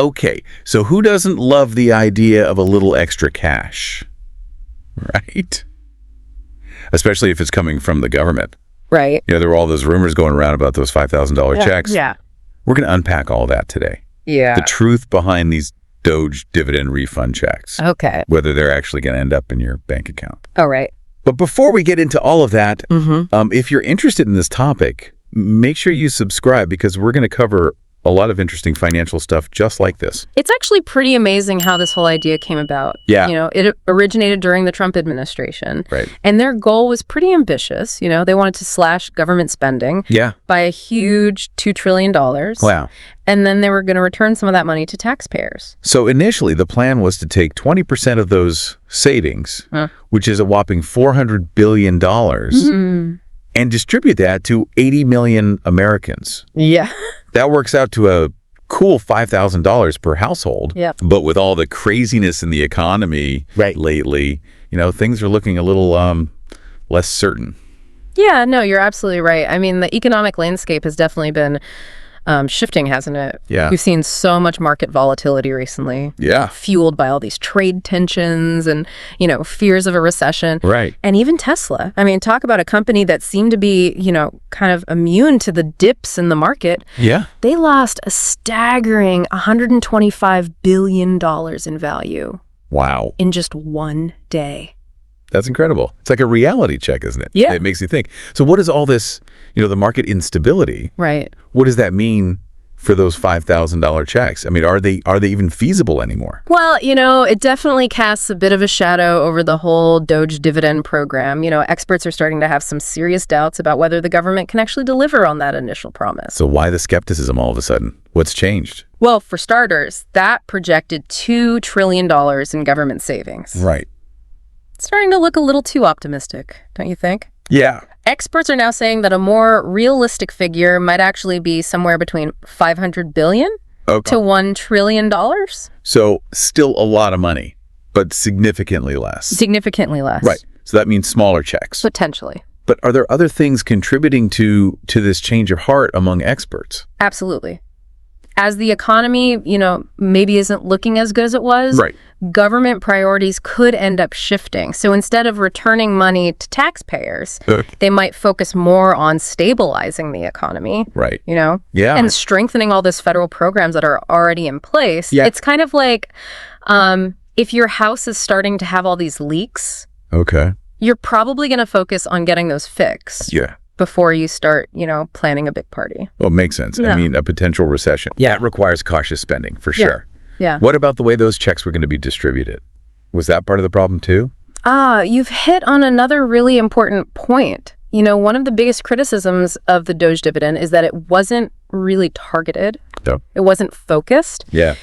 Okay, so who doesn't love the idea of a little extra cash, right? Especially if it's coming from the government. Right. There were all those rumors going around about those $5,000 checks. Yeah. We're going to unpack all that today. Yeah. The truth behind these Doge dividend refund checks. Okay. Whether they're actually going to end up in your bank account. All right. But before we get into all of that, if you're interested in this topic, make sure you subscribe because we're going to cover a lot of interesting financial stuff just like this. It's actually pretty amazing how this whole idea came about. Yeah. It originated during the Trump administration. Right. And their goal was pretty ambitious. They wanted to slash government spending by a huge $2 trillion. Wow. And then they were going to return some of that money to taxpayers. So initially, the plan was to take 20% of those savings, which is a whopping $400 billion, and distribute that to 80 million Americans. Yeah. That works out to a cool $5,000 per household. Yep. But with all the craziness in the economy lately, things are looking a little less certain. Yeah, no, you're absolutely right. I mean, the economic landscape has definitely been shifting, hasn't it? Yeah. We've seen so much market volatility recently. Yeah. Fueled by all these trade tensions and, fears of a recession. Right. And even Tesla. I mean, talk about a company that seemed to be, kind of immune to the dips in the market. Yeah. They lost a staggering $125 billion in value. Wow. In just one day. That's incredible. It's like a reality check, isn't it? Yeah. It makes you think. So what is all this, the market instability? Right. What does that mean for those $5,000 checks? I mean, are they even feasible anymore? Well, it definitely casts a bit of a shadow over the whole Doge dividend program. Experts are starting to have some serious doubts about whether the government can actually deliver on that initial promise. So why the skepticism all of a sudden? What's changed? Well, for starters, that projected $2 trillion in government savings. Right. It's starting to look a little too optimistic, don't you think? Yeah. Experts are now saying that a more realistic figure might actually be somewhere between $500 billion to $1 trillion. So still a lot of money, but significantly less. Significantly less. Right. So that means smaller checks. Potentially. But are there other things contributing to this change of heart among experts? Absolutely. As the economy, maybe isn't looking as good as it was, right, government priorities could end up shifting. So instead of returning money to taxpayers, they might focus more on stabilizing the economy. Right. Yeah. And strengthening all those federal programs that are already in place. Yeah. It's kind of like if your house is starting to have all these leaks, you're probably going to focus on getting those fixed. Yeah. Before you start, planning a big party. Well, it makes sense. Yeah. I mean, a potential recession. Yeah, it requires cautious spending, for sure. Yeah. What about the way those checks were going to be distributed? Was that part of the problem, too? You've hit on another really important point. One of the biggest criticisms of the Doge dividend is that it wasn't really targeted. No. It wasn't focused. Yeah.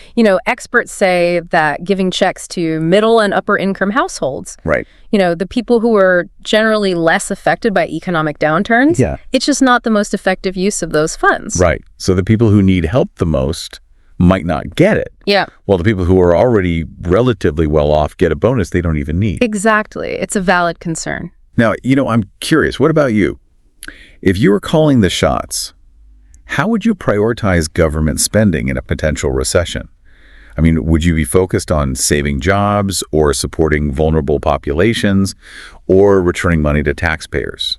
Experts say that giving checks to middle and upper income households, right, the people who are generally less affected by economic downturns, it's just not the most effective use of those funds. Right. So the people who need help the most might not get it. Yeah. While the people who are already relatively well off get a bonus they don't even need. Exactly. It's a valid concern. Now, I'm curious, what about you? If you were calling the shots, how would you prioritize government spending in a potential recession? I mean, would you be focused on saving jobs or supporting vulnerable populations or returning money to taxpayers?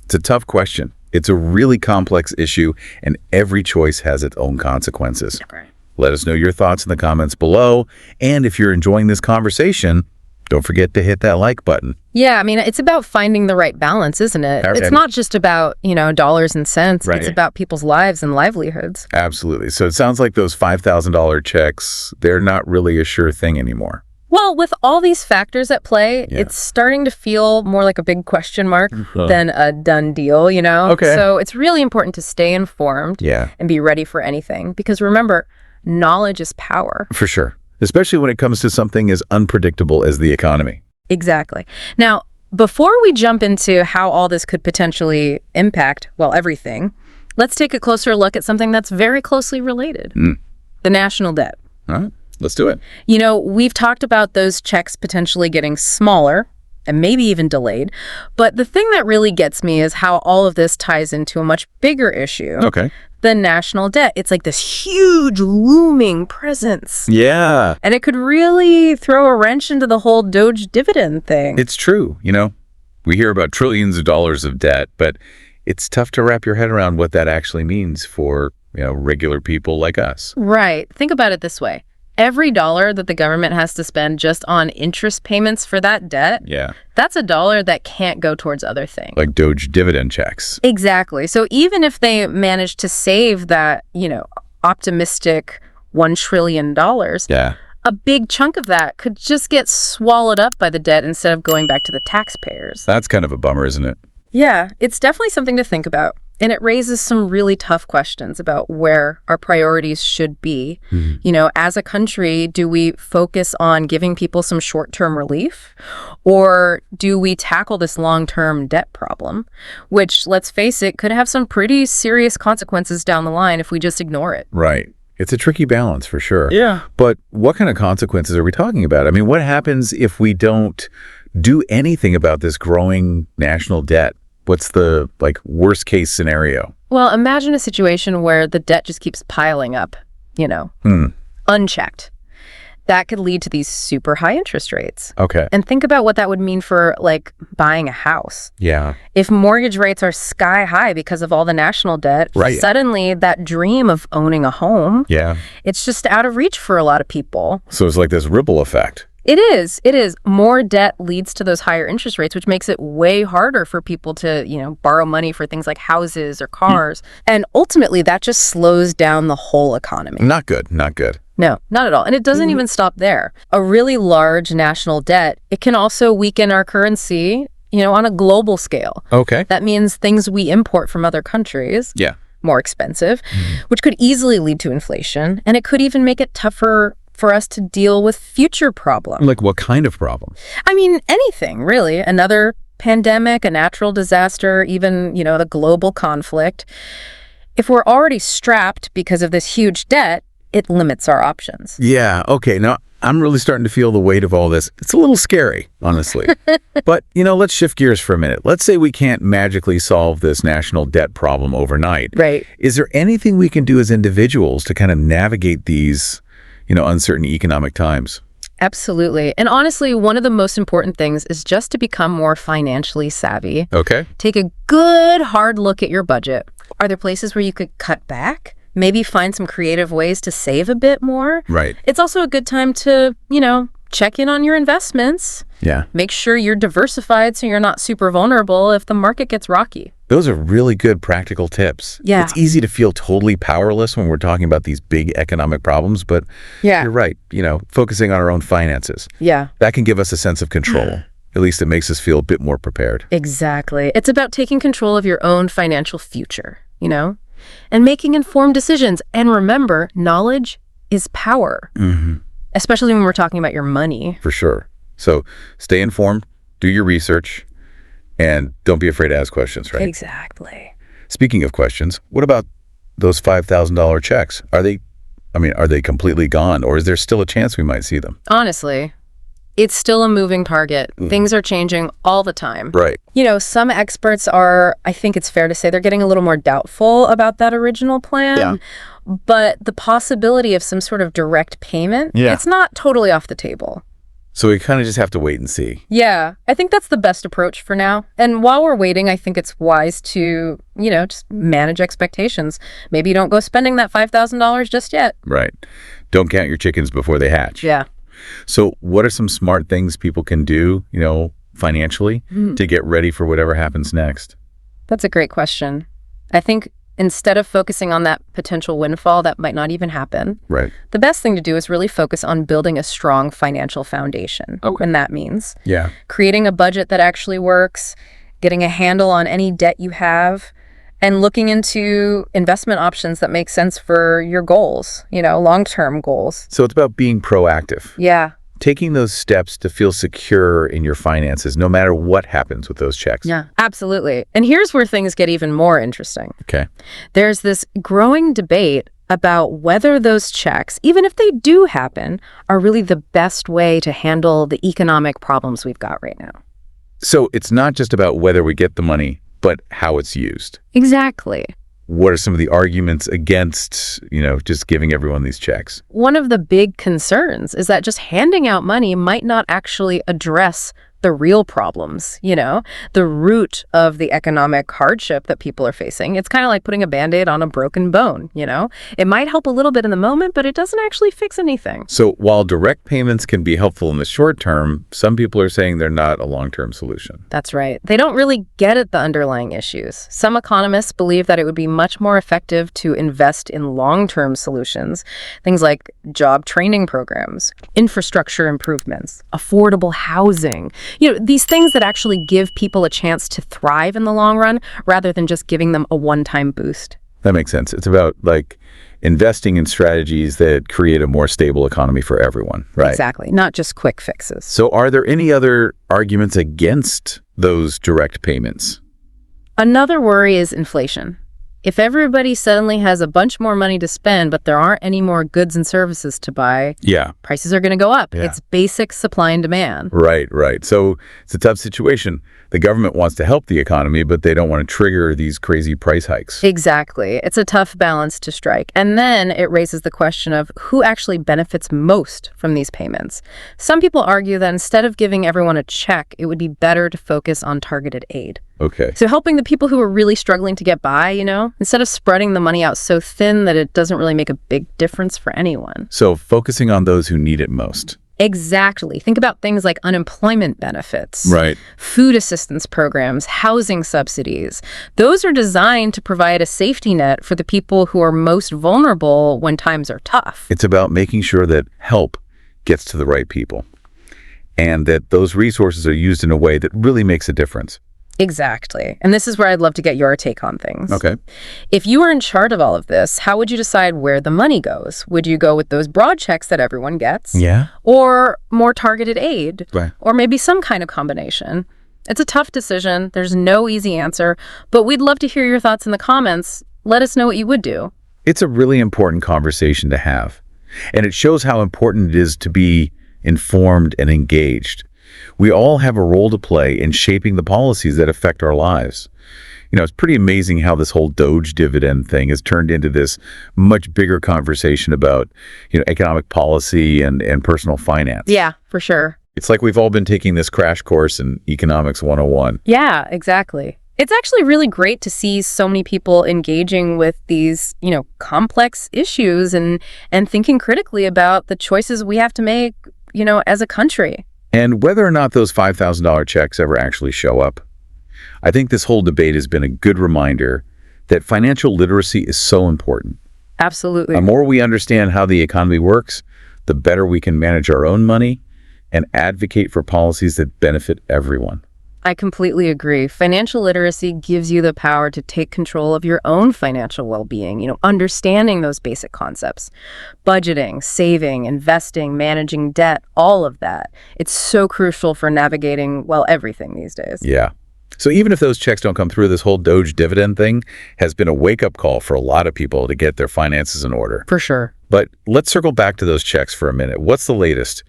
It's a tough question. It's a really complex issue, and every choice has its own consequences. Right. Let us know your thoughts in the comments below. And if you're enjoying this conversation, don't forget to hit that like button. Yeah, I mean, it's about finding the right balance, isn't it? It's not just about, dollars and cents. Right. It's about people's lives and livelihoods. Absolutely. So it sounds like those $5,000 checks, they're not really a sure thing anymore. Well, with all these factors at play, it's starting to feel more like a big question mark than a done deal, Okay. So it's really important to stay informed and be ready for anything. Because remember, knowledge is power. For sure. Especially when it comes to something as unpredictable as the economy. Exactly. Now, before we jump into how all this could potentially impact, everything, let's take a closer look at something that's very closely related. The national debt. All right. Let's do it. We've talked about those checks potentially getting smaller and maybe even delayed. But the thing that really gets me is how all of this ties into a much bigger issue. Okay. The national debt. It's like this huge looming presence. Yeah. And it could really throw a wrench into the whole Doge dividend thing. It's true. We hear about trillions of dollars of debt, but it's tough to wrap your head around what that actually means for, regular people like us. Right. Think about it this way. Every dollar that the government has to spend just on interest payments for that debt, that's a dollar that can't go towards other things. Like Doge dividend checks. Exactly. So even if they manage to save that, optimistic $1 trillion, a big chunk of that could just get swallowed up by the debt instead of going back to the taxpayers. That's kind of a bummer, isn't it? Yeah, it's definitely something to think about. And it raises some really tough questions about where our priorities should be. As a country, do we focus on giving people some short-term relief? Or do we tackle this long-term debt problem, which, let's face it, could have some pretty serious consequences down the line if we just ignore it? Right. It's a tricky balance for sure. Yeah. But what kind of consequences are we talking about? I mean, what happens if we don't do anything about this growing national debt? What's the worst case scenario? Well, imagine a situation where the debt just keeps piling up, unchecked. That could lead to these super high interest rates. Okay. And think about what that would mean for buying a house. Yeah. If mortgage rates are sky high because of all the national debt, suddenly that dream of owning a home, it's just out of reach for a lot of people. So it's like this ripple effect. It is. More debt leads to those higher interest rates, which makes it way harder for people to, borrow money for things like houses or cars. And ultimately, that just slows down the whole economy. Not good. Not good. No, not at all. And it doesn't even stop there. A really large national debt, it can also weaken our currency, on a global scale. Okay. That means things we import from other countries. More expensive, which could easily lead to inflation. And it could even make it tougher for us to deal with future problems. Like what kind of problem? I mean, anything, really. Another pandemic, a natural disaster, even, the global conflict. If we're already strapped because of this huge debt, it limits our options. Yeah, okay. Now, I'm really starting to feel the weight of all this. It's a little scary, honestly. But, let's shift gears for a minute. Let's say we can't magically solve this national debt problem overnight. Right. Is there anything we can do as individuals to kind of navigate these uncertain economic times? Absolutely. And honestly, one of the most important things is just to become more financially savvy. Okay. Take a good hard look at your budget. Are there places where you could cut back? Maybe find some creative ways to save a bit more? Right. It's also a good time to, check in on your investments. Yeah. Make sure you're diversified so you're not super vulnerable if the market gets rocky. Those are really good practical tips. Yeah. It's easy to feel totally powerless when we're talking about these big economic problems, but you're right. Focusing on our own finances. Yeah. That can give us a sense of control. At least it makes us feel a bit more prepared. Exactly. It's about taking control of your own financial future, and making informed decisions. And remember, knowledge is power. Especially when we're talking about your money. For sure. So stay informed, do your research, and don't be afraid to ask questions, right? Exactly. Speaking of questions, what about those $5,000 checks? Are they completely gone, or is there still a chance we might see them? Honestly, it's still a moving target. Things are changing all the time. Right. Some experts are, I think it's fair to say, they're getting a little more doubtful about that original plan. Yeah. But the possibility of some sort of direct payment, it's not totally off the table. So we kind of just have to wait and see. Yeah, I think that's the best approach for now. And while we're waiting, I think it's wise to, just manage expectations. Maybe you don't go spending that $5,000 just yet. Right. Don't count your chickens before they hatch. Yeah. So what are some smart things people can do, financially to get ready for whatever happens next? That's a great question. I think instead of focusing on that potential windfall that might not even happen, right, the best thing to do is really focus on building a strong financial foundation. Okay. And that means Yeah. creating a budget that actually works, getting a handle on any debt you have, and looking into investment options that make sense for your goals, long-term goals. So it's about being proactive. Yeah. Taking those steps to feel secure in your finances, no matter what happens with those checks. Yeah, absolutely. And here's where things get even more interesting. Okay. There's this growing debate about whether those checks, even if they do happen, are really the best way to handle the economic problems we've got right now. So it's not just about whether we get the money, but how it's used. Exactly. What are some of the arguments against, just giving everyone these checks? One of the big concerns is that just handing out money might not actually address the real problems, the root of the economic hardship that people are facing. It's kind of like putting a Band-Aid on a broken bone, It might help a little bit in the moment, but it doesn't actually fix anything. So while direct payments can be helpful in the short term, some people are saying they're not a long-term solution. That's right. They don't really get at the underlying issues. Some economists believe that it would be much more effective to invest in long-term solutions, things like job training programs, infrastructure improvements, affordable housing, these things that actually give people a chance to thrive in the long run rather than just giving them a one-time boost. That makes sense. It's about investing in strategies that create a more stable economy for everyone, right? Exactly. Not just quick fixes. So are there any other arguments against those direct payments? Another worry is inflation. If everybody suddenly has a bunch more money to spend, but there aren't any more goods and services to buy, prices are going to go up. Yeah. It's basic supply and demand. Right. So it's a tough situation. The government wants to help the economy, but they don't want to trigger these crazy price hikes. Exactly. It's a tough balance to strike. And then it raises the question of who actually benefits most from these payments. Some people argue that instead of giving everyone a check, it would be better to focus on targeted aid. Okay. So helping the people who are really struggling to get by, instead of spreading the money out so thin that it doesn't really make a big difference for anyone. So focusing on those who need it most. Exactly. Think about things like unemployment benefits, right? Food assistance programs, housing subsidies. Those are designed to provide a safety net for the people who are most vulnerable when times are tough. It's about making sure that help gets to the right people and that those resources are used in a way that really makes a difference. Exactly. And this is where I'd love to get your take on things. Okay. If you were in charge of all of this, how would you decide where the money goes? Would you go with those broad checks that everyone gets? Yeah. Or more targeted aid? Right. Or maybe some kind of combination? It's a tough decision. There's no easy answer, but we'd love to hear your thoughts in the comments. Let us know what you would do. It's a really important conversation to have, and it shows how important it is to be informed and engaged. We all have a role to play in shaping the policies that affect our lives. It's pretty amazing how this whole Doge dividend thing has turned into this much bigger conversation about, economic policy and personal finance. Yeah, for sure. It's like we've all been taking this crash course in Economics 101. Yeah, exactly. It's actually really great to see so many people engaging with these, complex issues and thinking critically about the choices we have to make, as a country. And whether or not those $5,000 checks ever actually show up, I think this whole debate has been a good reminder that financial literacy is so important. Absolutely. The more we understand how the economy works, the better we can manage our own money and advocate for policies that benefit everyone. I completely agree. Financial literacy gives you the power to take control of your own financial well-being, understanding those basic concepts. Budgeting, saving, investing, managing debt, all of that. It's so crucial for navigating, everything these days. Yeah. So even if those checks don't come through, this whole Doge dividend thing has been a wake-up call for a lot of people to get their finances in order. For sure. But let's circle back to those checks for a minute. What's the latest?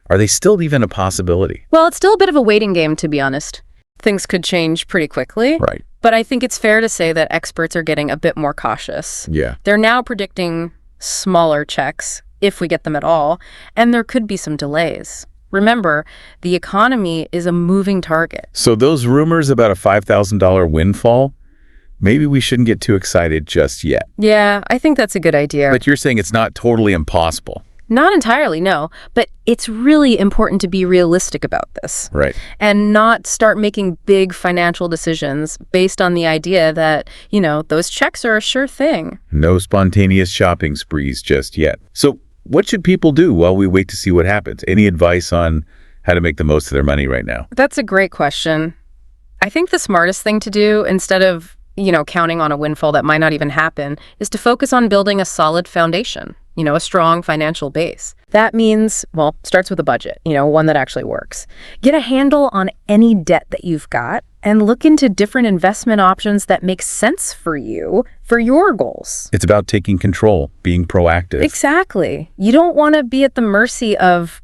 Are they still even a possibility? Well, it's still a bit of a waiting game, to be honest. Things could change pretty quickly. Right. But I think it's fair to say that experts are getting a bit more cautious. Yeah. They're now predicting smaller checks, if we get them at all, and there could be some delays. Remember, the economy is a moving target. So those rumors about a $5,000 windfall, maybe we shouldn't get too excited just yet. Yeah, I think that's a good idea. But you're saying it's not totally impossible. Not entirely, no. But it's really important to be realistic about this. Right. And not start making big financial decisions based on the idea that, those checks are a sure thing. No spontaneous shopping sprees just yet. So what should people do while we wait to see what happens? Any advice on how to make the most of their money right now? That's a great question. I think the smartest thing to do, instead of, counting on a windfall that might not even happen, is to focus on building a solid foundation. A strong financial base. That means, starts with a budget, one that actually works. Get a handle on any debt that you've got and look into different investment options that make sense for you, for your goals. It's about taking control, being proactive. Exactly. You don't want to be at the mercy of,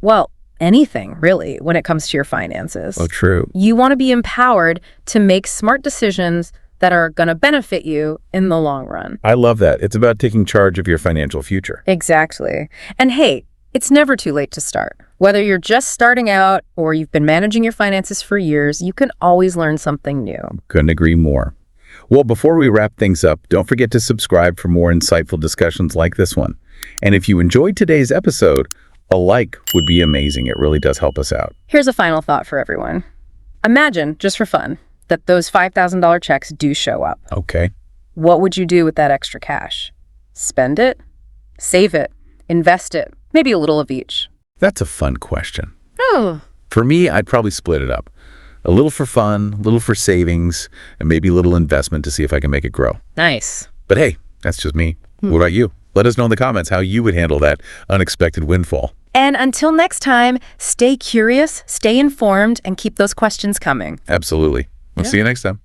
anything, really, when it comes to your finances. Oh, true. You want to be empowered to make smart decisions that are going to benefit you in the long run. I love that. It's about taking charge of your financial future. Exactly. And hey, it's never too late to start. Whether you're just starting out or you've been managing your finances for years, you can always learn something new. Couldn't agree more. Well, before we wrap things up, don't forget to subscribe for more insightful discussions like this one. And if you enjoyed today's episode, a like would be amazing. It really does help us out. Here's a final thought for everyone. Imagine, just for fun, that those $5,000 checks do show up. Okay. What would you do with that extra cash? Spend it? Save it? Invest it? Maybe a little of each. That's a fun question. Oh. For me, I'd probably split it up. A little for fun, a little for savings, and maybe a little investment to see if I can make it grow. Nice. But hey, that's just me. What about you? Let us know in the comments how you would handle that unexpected windfall. And until next time, stay curious, stay informed, and keep those questions coming. Absolutely. We'll see you next time.